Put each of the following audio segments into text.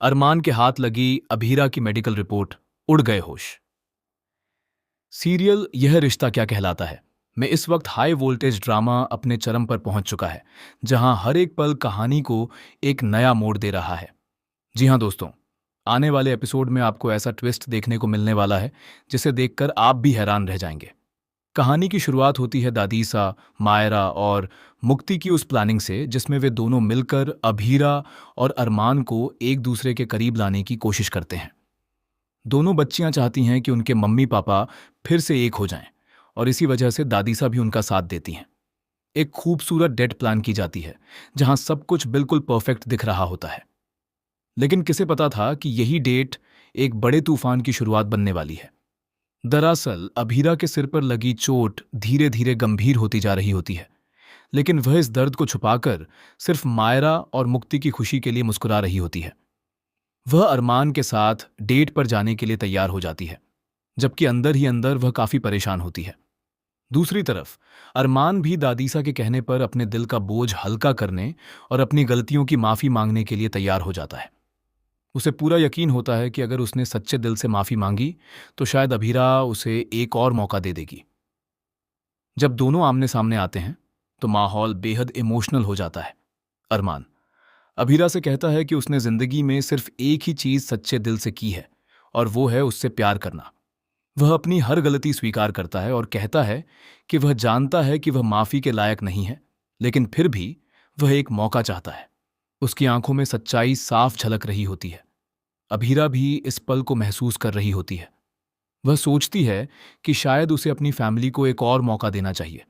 अरमान के हाथ लगी अभीरा की मेडिकल रिपोर्ट। उड़ गए होश। सीरियल यह रिश्ता क्या कहलाता है में इस वक्त हाई वोल्टेज ड्रामा अपने चरम पर पहुंच चुका है, जहां हर एक पल कहानी को एक नया मोड़ दे रहा है। जी हां दोस्तों, आने वाले एपिसोड में आपको ऐसा ट्विस्ट देखने को मिलने वाला है जिसे देखकर आप भी हैरान रह जाएंगे। कहानी की शुरुआत होती है दादीसा, मायरा और मुक्ति की उस प्लानिंग से जिसमें वे दोनों मिलकर अभीरा और अरमान को एक दूसरे के करीब लाने की कोशिश करते हैं। दोनों बच्चियां चाहती हैं कि उनके मम्मी पापा फिर से एक हो जाएं, और इसी वजह से दादीसा भी उनका साथ देती हैं। एक खूबसूरत डेट प्लान की जाती है जहां सब कुछ बिल्कुल परफेक्ट दिख रहा होता है। लेकिन किसे पता था कि यही डेट एक बड़े तूफान की शुरुआत बनने वाली है। दरअसल अभीरा के सिर पर लगी चोट धीरे धीरे गंभीर होती जा रही होती है, लेकिन वह इस दर्द को छुपाकर सिर्फ मायरा और मुक्ति की खुशी के लिए मुस्कुरा रही होती है। वह अरमान के साथ डेट पर जाने के लिए तैयार हो जाती है, जबकि अंदर ही अंदर वह काफी परेशान होती है। दूसरी तरफ अरमान भी दादीसा के कहने पर अपने दिल का बोझ हल्का करने और अपनी गलतियों की माफी मांगने के लिए तैयार हो जाता है। उसे पूरा यकीन होता है कि अगर उसने सच्चे दिल से माफी मांगी तो शायद अभीरा उसे एक और मौका दे देगी। जब दोनों आमने सामने आते हैं तो माहौल बेहद इमोशनल हो जाता है। अरमान अभीरा से कहता है कि उसने जिंदगी में सिर्फ एक ही चीज सच्चे दिल से की है, और वो है उससे प्यार करना। वह अपनी हर गलती स्वीकार करता है और कहता है कि वह जानता है कि वह माफी के लायक नहीं है, लेकिन फिर भी वह एक मौका चाहता है। उसकी आंखों में सच्चाई साफ झलक रही होती है। अभीरा भी इस पल को महसूस कर रही होती है। वह सोचती है कि शायद उसे अपनी फैमिली को एक और मौका देना चाहिए।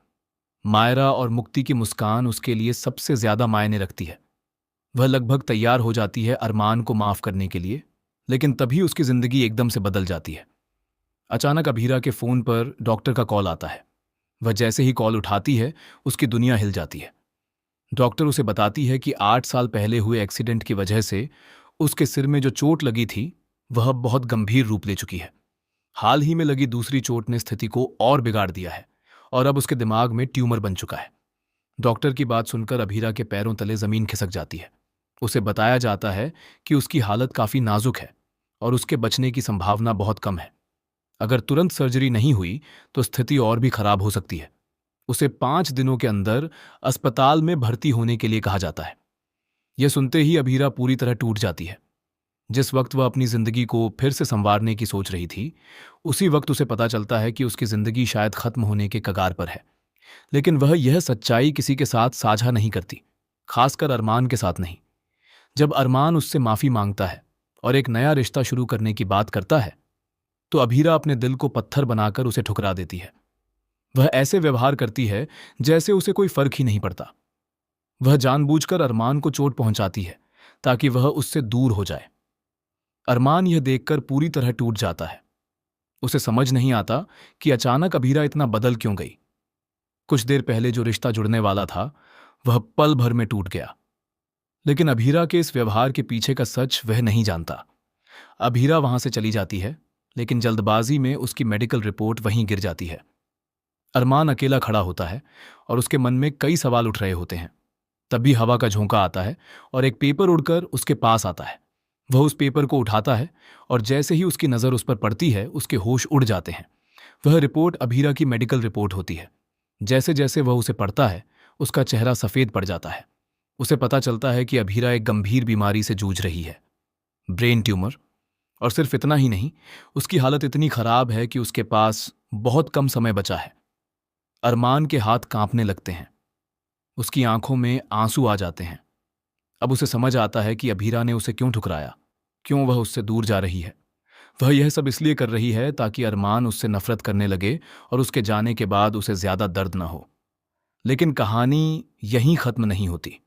मायरा और मुक्ति की मुस्कान उसके लिए सबसे ज्यादा मायने रखती है। वह लगभग तैयार हो जाती है अरमान को माफ करने के लिए, लेकिन तभी उसकी जिंदगी एकदम से बदल जाती है। अचानक अभीरा के फोन पर डॉक्टर का कॉल आता है। वह जैसे ही कॉल उठाती है उसकी दुनिया हिल जाती है। डॉक्टर उसे बताती है कि 8 साल पहले हुए एक्सीडेंट की वजह से उसके सिर में जो चोट लगी थी वह अब बहुत गंभीर रूप ले चुकी है। हाल ही में लगी दूसरी चोट ने स्थिति को और बिगाड़ दिया है, और अब उसके दिमाग में ट्यूमर बन चुका है। डॉक्टर की बात सुनकर अभीरा के पैरों तले जमीन खिसक जाती है। उसे बताया जाता है कि उसकी हालत काफी नाजुक है और उसके बचने की संभावना बहुत कम है। अगर तुरंत सर्जरी नहीं हुई तो स्थिति और भी खराब हो सकती है। उसे 5 दिनों के अंदर अस्पताल में भर्ती होने के लिए कहा जाता है। यह सुनते ही अभीरा पूरी तरह टूट जाती है। जिस वक्त वह अपनी जिंदगी को फिर से संवारने की सोच रही थी, उसी वक्त उसे पता चलता है कि उसकी जिंदगी शायद खत्म होने के कगार पर है। लेकिन वह यह सच्चाई किसी के साथ साझा नहीं करती, खासकर अरमान के साथ नहीं। जब अरमान उससे माफी मांगता है और एक नया रिश्ता शुरू करने की बात करता है, तो अभीरा अपने दिल को पत्थर बनाकर उसे ठुकरा देती है। वह ऐसे व्यवहार करती है जैसे उसे कोई फर्क ही नहीं पड़ता। वह जानबूझकर अरमान को चोट पहुंचाती है ताकि वह उससे दूर हो जाए। अरमान यह देखकर पूरी तरह टूट जाता है। उसे समझ नहीं आता कि अचानक अभीरा इतना बदल क्यों गई। कुछ देर पहले जो रिश्ता जुड़ने वाला था वह पल भर में टूट गया। लेकिन अभीरा के इस व्यवहार के पीछे का सच वह नहीं जानता। अभीरा वहां से चली जाती है, लेकिन जल्दबाजी में उसकी मेडिकल रिपोर्ट वहीं गिर जाती है। अरमान अकेला खड़ा होता है और उसके मन में कई सवाल उठ रहे होते हैं। तभी हवा का झोंका आता है और एक पेपर उड़कर उसके पास आता है। वह उस पेपर को उठाता है और जैसे ही उसकी नजर उस पर पड़ती है उसके होश उड़ जाते हैं। वह रिपोर्ट अभीरा की मेडिकल रिपोर्ट होती है। जैसे जैसे वह उसे पढ़ता है उसका चेहरा सफेद पड़ जाता है। उसे पता चलता है कि अभीरा एक गंभीर बीमारी से जूझ रही है, ब्रेन ट्यूमर। और सिर्फ इतना ही नहीं, उसकी हालत इतनी खराब है कि उसके पास बहुत कम समय बचा है। अरमान के हाथ कांपने लगते हैं, उसकी आंखों में आंसू आ जाते हैं। अब उसे समझ आता है कि अभीरा ने उसे क्यों ठुकराया, क्यों वह उससे दूर जा रही है। वह यह सब इसलिए कर रही है ताकि अरमान उससे नफरत करने लगे और उसके जाने के बाद उसे ज्यादा दर्द न हो। लेकिन कहानी यहीं खत्म नहीं होती।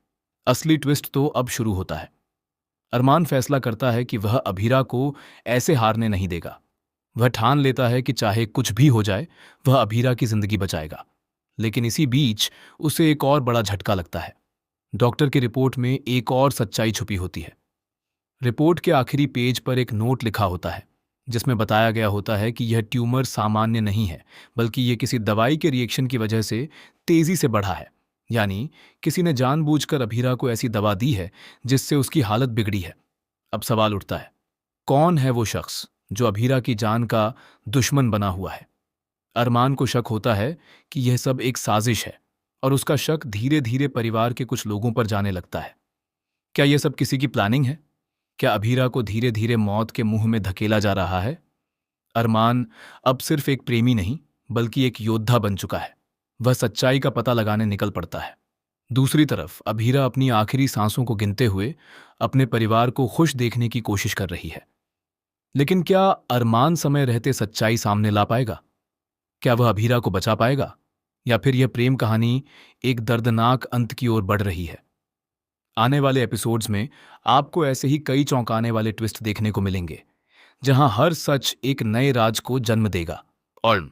असली ट्विस्ट तो अब शुरू होता है। अरमान फैसला करता है कि वह अभीरा को ऐसे हारने नहीं देगा। वह ठान लेता है कि चाहे कुछ भी हो जाए वह अभीरा की जिंदगी बचाएगा। लेकिन इसी बीच उसे एक और बड़ा झटका लगता है। डॉक्टर की रिपोर्ट में एक और सच्चाई छुपी होती है। रिपोर्ट के आखिरी पेज पर एक नोट लिखा होता है जिसमें बताया गया होता है कि यह ट्यूमर सामान्य नहीं है, बल्कि यह किसी दवाई के रिएक्शन की वजह से तेजी से बढ़ा है। यानी किसी ने जानबूझकर अभीरा को ऐसी दवा दी है जिससे उसकी हालत बिगड़ी है। अब सवाल उठता है, कौन है वो शख्स जो अभीरा की जान का दुश्मन बना हुआ है? अरमान को शक होता है कि यह सब एक साजिश है और उसका शक धीरे धीरे परिवार के कुछ लोगों पर जाने लगता है। क्या यह सब किसी की प्लानिंग है? क्या अभीरा को धीरे धीरे मौत के मुंह में धकेला जा रहा है? अरमान अब सिर्फ एक प्रेमी नहीं, बल्कि एक योद्धा बन चुका है। वह सच्चाई का पता लगाने निकल पड़ता है। दूसरी तरफ अभीरा अपनी आखिरी सांसों को गिनते हुए अपने परिवार को खुश देखने की कोशिश कर रही है। लेकिन क्या अरमान समय रहते सच्चाई सामने ला पाएगा? क्या वह अभीरा को बचा पाएगा, या फिर यह प्रेम कहानी एक दर्दनाक अंत की ओर बढ़ रही है? आने वाले एपिसोड्स में आपको ऐसे ही कई चौंकाने वाले ट्विस्ट देखने को मिलेंगे, जहां हर सच एक नए राज को जन्म देगा। और